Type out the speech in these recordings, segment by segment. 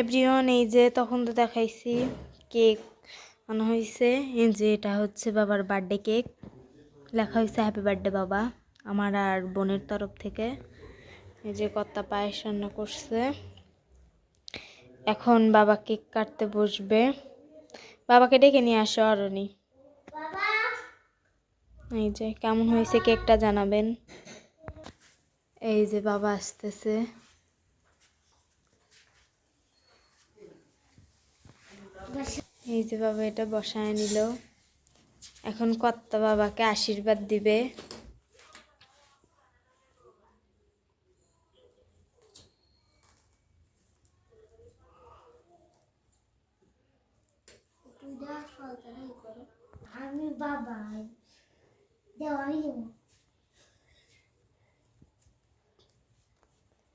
Everyone, এই যে তখন তো দেখাইছি কেক আনা হয়েছে। এই যে এটা হচ্ছে বাবার বার্থডে কেক, লেখা হয়েছে হ্যাপি বার্থডে বাবা আমার আর বোনের তরফ থেকে। এই যে কর্তা পায়েস রান্না করছে। এখন বাবা কেক কাটতে বসবে। বাবাকে ডেকে নিয়ে আসো অরণি। এই যে কেমন হয়েছে কেকটা জানাবেন। এই যে বাবা আসতেছে। এই যে বাবা এটা বসায় নিল। এখন কর্তা বাবাকে আশীর্বাদ দিবে। আমি বাবা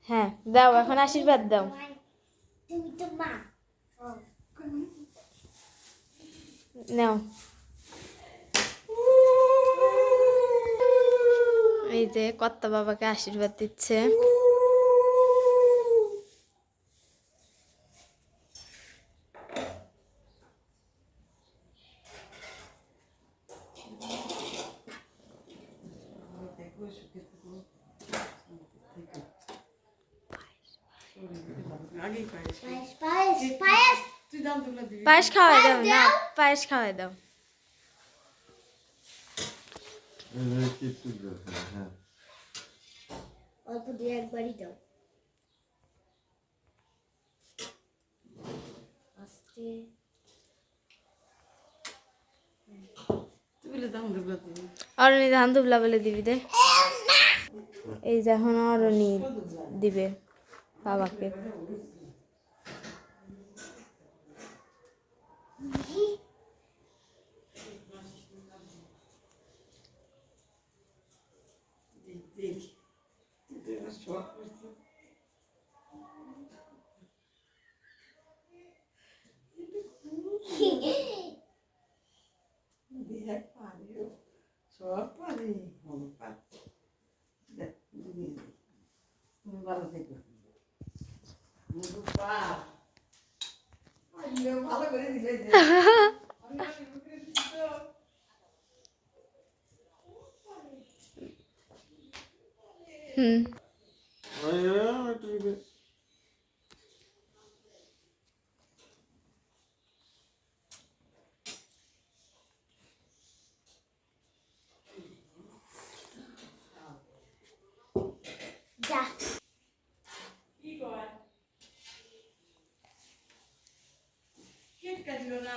হ্যাঁ দাও, এখন আশীর্বাদ দাও। তুমি তো মা নাও। এই যে কর্তা বাবাকে আশীর্বাদ দিচ্ছে। পায়েস খাওয়াই দাও না, পায়েস খাওয়াই দাও। অল্প দিয়ে একবারই দাও। আস্তে অরণি ধান দুবলা বলে দিবি দে। এই যে এখন অরণি দিবে বাবাকে। সব পারি তুমি ভালো থেকো। ভালো করে দিলে হুম। যা কেক কাটলো না।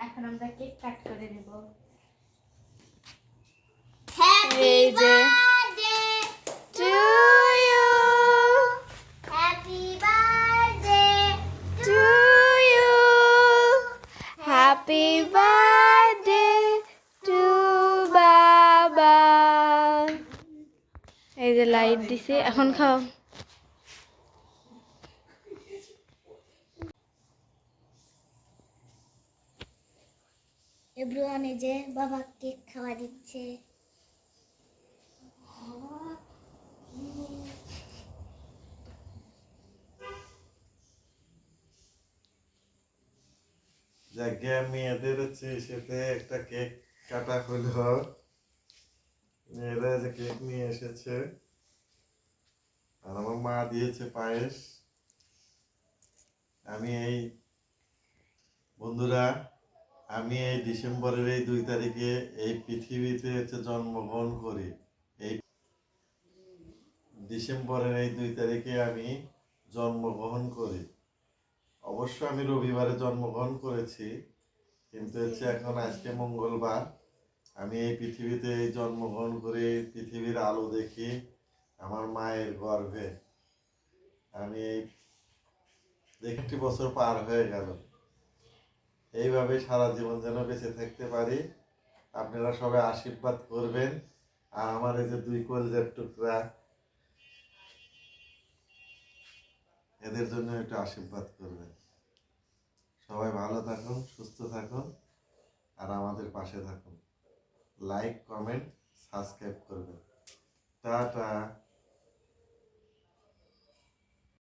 এখন আমরা কেক কাট করে নেব। হ্যাপি এই যে birthday to you, happy birthday to you, happy birthday to বাবা। এই যে লাইট দিছি, এখন খাও। এভরিওয়ান, এই যে বাবা কেক খাওয়া দিচ্ছে। যাকে মেয়েদের হচ্ছে সাথে একটা কেক কাটা হলো। মেয়েরা যে কেক নিয়ে এসেছে আর আমার মা দিয়েছে পায়েস। আমি এই বন্ধুরা, আমি এই ডিসেম্বরের এই 2 তারিখে এই পৃথিবীতে হচ্ছে জন্মগ্রহণ করি। এই ডিসেম্বরের এই 2 তারিখে আমি জন্মগ্রহণ করি। অবশ্য আমি রবিবারে জন্মগ্রহণ করেছি, কিন্তু হচ্ছে এখন আজকে মঙ্গলবার। আমি এই পৃথিবীতে জন্মগ্রহণ করে পৃথিবীর আলো দেখি আমার মায়ের গর্ভে। আমি এই 1টি বছর পার হয়ে গেল। এইভাবে সারা জীবন যেন বেঁচে থাকতে পারি। আপনারা সবাই আশীর্বাদ করবেন। আর আমার এই যে 2 কলজের টুকরা এদের জন্য একটু আশীর্বাদ করবেন। সবাই ভালো থাকুন, সুস্থ থাকুন, আর আমাদের পাশে থাকুন। লাইক, কমেন্ট, সাবস্ক্রাইব করবেন। টাটা।